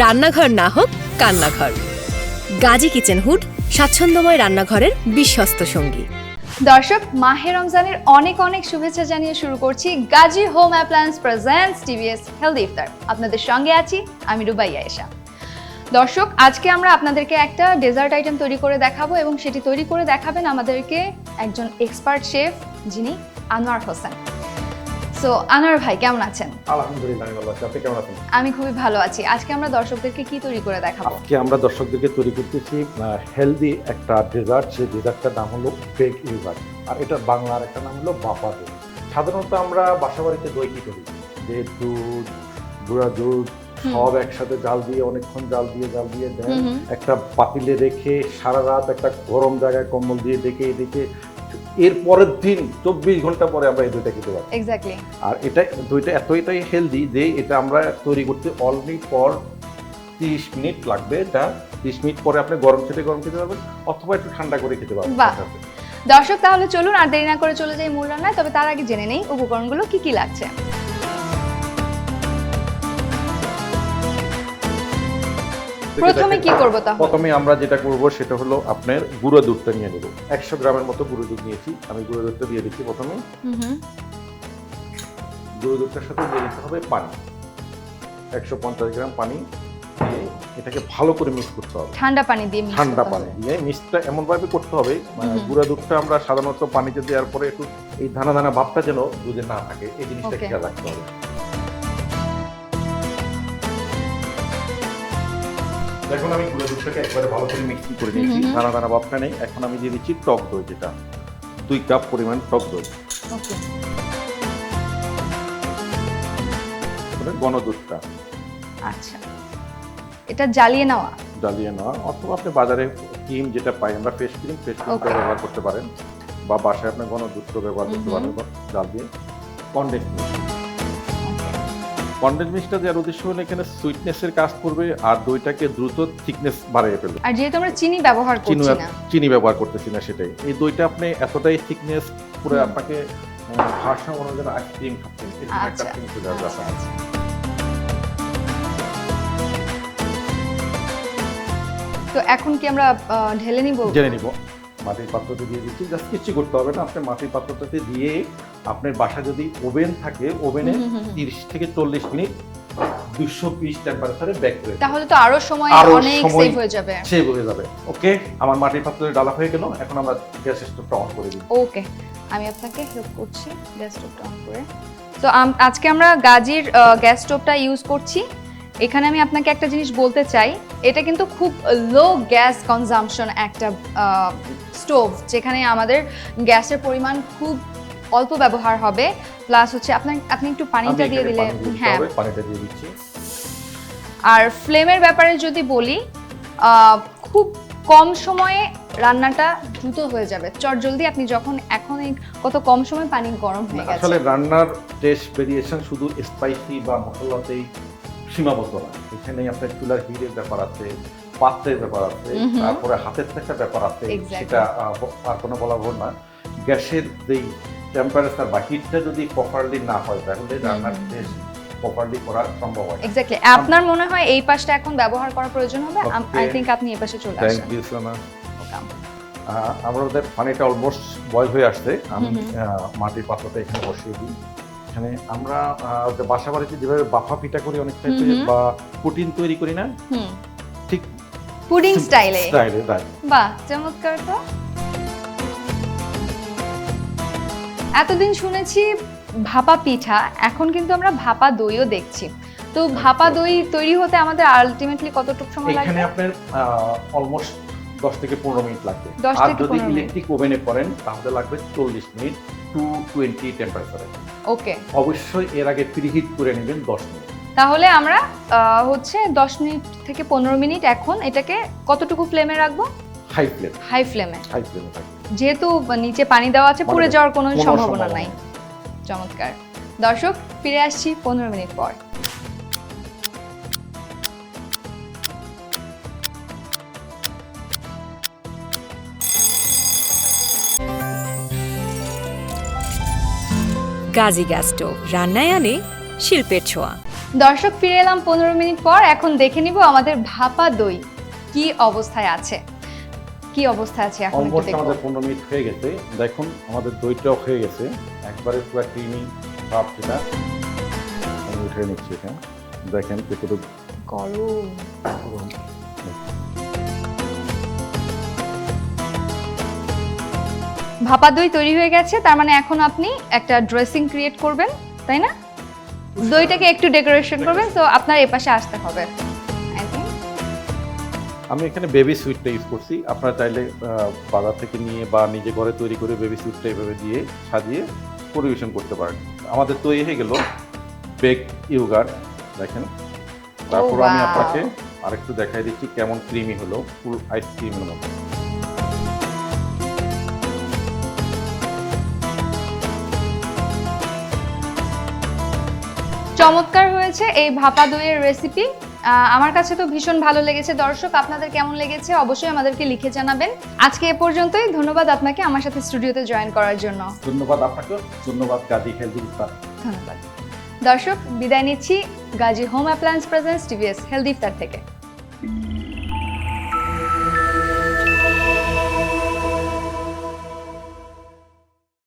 রান্নাঘর না হোক কান্নাঘর। গাজী কিচেন হুড স্বাচ্ছন্দ্যময় রান্নাঘরের বিশ্বস্ত সঙ্গী। দর্শক, মাহে রমজানের অনেক অনেক শুভেচ্ছা জানিয়ে শুরু করছি Gazi home appliance presents TVS healthy iftar. আপনাদের সঙ্গে আছি আমি রুবাইয়া এশা। দর্শক, আজকে আমরা আপনাদেরকে একটা ডেজার্ট আইটেম তৈরি করে দেখাবো এবং সেটি তৈরি করে দেখাবেন আমাদেরকে একজন এক্সপার্ট শেফ, যিনি আনোয়ার হোসেন। সো আনোয়ার ভাই, কেমন আছেন? আলহামদুলিল্লাহ, আমি ভালো আছি। আপনি কেমন আছেন? আমি খুবই ভালো আছি। আজকে আমরা দর্শকদেরকে কি তৈরি করে দেখাবো? আজকে আমরা দর্শকদেরকে তৈরি করতেছি হেলদি একটা ডেজার্ট। সেই ডেজার্টটার নাম হলো বেক ইয়োগার্ট, আর এটার বাংলার একটা নাম হলো বাফা দই। সাধারণত আমরা বাসাবাড়িতে দই কি করি, যে দুধ, গুঁড়া দুধ সব একসাথে জাল দিয়ে অনেকক্ষণ জাল দিয়ে দেন, একটা পাতিলে রেখে সারা রাত একটা গরম জায়গায় কম্বল দিয়ে ডেকে এর পরের দিন 24 ঘন্টা পরে আমরা এই দইটা খেতে পারি। এক্স্যাক্টলি। আর এটা দইটা এতটাই হেলদি যে এটা আমরা তৈরি করতে অনলি ফর 30 মিনিট লাগবে। যা 30 মিনিট পরে আপনি গরম খেতে পারবেন, অথবা একটু ঠান্ডা করে খেতে পারবেন। দর্শক, তাহলে চলুন আর দেরি না করে চলে যাই মূল রান্নায়। তবে তার আগে জেনে নেই উপকরণগুলো কি কি লাগছে। প্রথমে কি করব? তাহলে প্রথমে আমরা যেটা করব সেটা হলো আপনার গুঁড়ো দুধটা নিয়ে নেব। 100 গ্রামের মতো গুঁড়ো দুধ নিয়েছি। আমি গুঁড়ো দুধটা দিয়ে দিচ্ছি প্রথমে। গুঁড়ো দুধটার সাথে দিয়ে দিতে হবে পানি, 150 গ্রাম পানি দিয়ে এটাকে ভালো করে মিক্স করতে হবে। ঠান্ডা পানি দিয়ে মিক্সটা এমন ভাবে করতে হবে, গুঁড়ো দুধটা আমরা সাধারণত পানিতে দেওয়ার পরে একটু এই দানা দানা ভাবটা যেন দুধে না থাকে, এই জিনিসটা খেয়াল রাখতে হবে। দেখুন, আমি গুঁড়ো দুধটাকে একবারে ভালো করে মিক্স করে নিয়েছি, দানা দানা ভাবটা নেই। এখন আমি দিয়ে দিচ্ছি টক দই, যেটা 2 কাপ পরিমাণ টক দই। ঘন দুধটা, আচ্ছা, এটা জ্বালিয়ে নেওয়া অথবা আপনি বাজারে ক্রিম যেটা পাই আমরা, ফ্রেশ ক্রিমটা ব্যবহার করতে পারেন, বা বাসায় আপনি ঘন দুধটা ব্যবহার করতে পারেন জাল দিয়ে। কনডেন্স মিক্সটা দেওয়ার উদ্দেশ্য হলো এখানে সুইটনেসের কাজ করবে আর দইটাকে দ্রুত থিকনেস বাড়িয়ে ফেলবে। আর যেহেতু আমরা চিনি ব্যবহার করতেছি না, সেটাই এই দইটা আপনি এতটাই থিকনেস পুরো আপনাকে ভারসাম্য অনুযায়ী আইসক্রিম খাচ্ছেন, এরকম একটা ফিল চলে আসবে। তো এখন কি আমরা ঢেলে নিব? মাটির পাত্রতে দিয়ে দিচ্ছি। জাস্ট কিছু করতে হবে না, আপনি মাটির পাত্রটাতে দিয়ে আপনার বাসা যদি ওভেন থাকে, ওভেনে 30 থেকে 40 মিনিট 220 টেম্পারেচারে বেক করে, তাহলে তো আরো সময় অনেক সেভ হয়ে যাবে। ওকে, আমার মাটির পাত্রে ডালা হয়ে গেল। এখন আমরা গ্যাস স্টোভটা অন করে দিই। ওকে, আমি আপনাকে হেল্প করছি গ্যাস স্টোভটা অন করে। তো আজকে আমরা গাজীর গ্যাস স্টোভটা ইউজ করছি। এখানে আমি আপনাকে একটা জিনিস বলতে চাই, এটা কিন্তু খুব লো গ্যাস কনজাম্পশন একটা স্টোভ, যেখানে আমাদের গ্যাসের পরিমাণ খুব অল্প ব্যবহার হবে। প্লাস হচ্ছে আপনি একটু পানিটা দিয়ে দিলে, হ্যাঁ পানিটা দিয়ে দিচ্ছি। আর ফ্লেমের ব্যাপারে যদি বলি, খুব কম সময়ে রান্নাটা দ্রুত হয়ে যাবে, চটজলদি। আপনি যখন এখন কত কম সময় পানি গরম হয়ে গেছে। আসলে রান্নার টেস্ট ভেরিয়েশন শুধু স্পাইসি বা মশলাতেই সীমাবদ্ধ না, এখানে আপনার চুলার হিটের ব্যাপার আছে, পাত্রের ব্যাপার আছে, তারপরে হাতের একটা ব্যাপার আছে, সেটা আর কোনো বলা ভুল না। গ্যাসের যেই টেম্পারেচার বা হিটটা যদি প্রপারলি না হয়, তাহলে রান্নার টেস্ট প্রপারলি করা সম্ভব হয়। এক্স্যাক্টলি। আপনার মনে হয় এই পাশটা এখন ব্যবহার করা প্রয়োজন হবে? আই থিংক আপনি এই পাশে চলে আসেন। Thank you so much. আমাদের পানিটা অলমোস্ট বয়েল হয়ে আসছে। আমি মাটির পাত্রটা এখানে বসিয়ে দিই। এখানে আমরা বাসা বাড়িতে যেভাবে বাফা পিঠা করি অনেক টাইপের, বা পুডিং তৈরি করি না, ঠিক পুডিং স্টাইলে। বাহ, চমৎকার। তো এতদিন শুনেছি ভাপা পিঠা, এখন কিন্তু আমরা ভাপা দইও দেখছি। তো ভাপা দই তৈরি হতে আমাদের আলটিমেটলি কতটুকু সময় লাগবে? এখানে আপনার অলমোস্ট 10 থেকে 15 মিনিট লাগবে। আর যদি ইলেকট্রিক ওভেনে করেন তাহলে লাগবে 40 মিনিট 220 টেম্পারেচারে। ওকে, অবশ্যই এর আগে প্রিহিট করে নেবেন 10 মিনিট। তাহলে আমরা হচ্ছে 10 মিনিট থেকে 15 মিনিট এখন এটাকে কতটুকু ফ্লেমে রাখবো? হাই ফ্লেমে থাকবে। যেহেতু নিচে পানি দেওয়া আছে, পুড়ে যাওয়ার কোনো সম্ভাবনা নাই। চমৎকার। দর্শক, ফিরে আসছি 15 মিনিট পর। গাজী গ্যাস স্টোভ রান্নায় আনে শিল্পের ছোঁয়া। দর্শক, ফিরে এলাম 15 মিনিট পর। এখন দেখে নিব আমাদের ভাপা দই কি অবস্থায় আছে। এখন একটু অলমোস্ট দেখব। আমাদের 15 মিনিট হয়ে গেছে। দেখুন আমাদের দইটাও হয়ে গেছে, একবারে পুরো ক্রিমি ভাব যেটা। আমি উঠে নিচ্ছি এটা, দেখেন কতটুকু গরম। ভাপা দই তৈরি হয়ে গেছে, তার মানে এখন আপনি একটা ড্রেসিং ক্রিয়েট করবেন, তাই না? দইটাকে একটু ডেকোরেশন করবেন, তো আপনার এই পাশে আসতে হবে। I think। আমি এখানে বেবি সুইটটা ইউজ করছি। আপনারা চাইলে বাজার থেকে নিয়ে বা নিজে ঘরে তৈরি করে বেবি সুইটটা এভাবে দিয়ে সাজিয়ে পরিবেশন করতে পারেন। আমাদের তৈরি হয়ে গেল বেক ইয়োগার্ট, দেখেন। তারপর আমি wow! আপনাকে আরেকটু দেখাই দিচ্ছি কেমন ক্রিমি হলো, ফুল আইসক্রিমের মতো। চমৎকার হয়েছে এই ভাপা দইয়ের রেসিপি। আমার কাছে তো ভীষণ ভালো লেগেছে। দর্শক, আপনাদের কেমন লেগেছে অবশ্যই আমাদেরকে লিখে জানাবেন। আজকে এ পর্যন্তই। ধন্যবাদ আপনাকে আমার সাথে স্টুডিওতে জয়েন করার জন্য। ধন্যবাদ আপনাকেও, ধন্যবাদ গাজী হেলদি ইফতার। ধন্যবাদ। দর্শক, বিদায় নিচ্ছি Gazi home appliance presents TVS healthy iftar থেকে।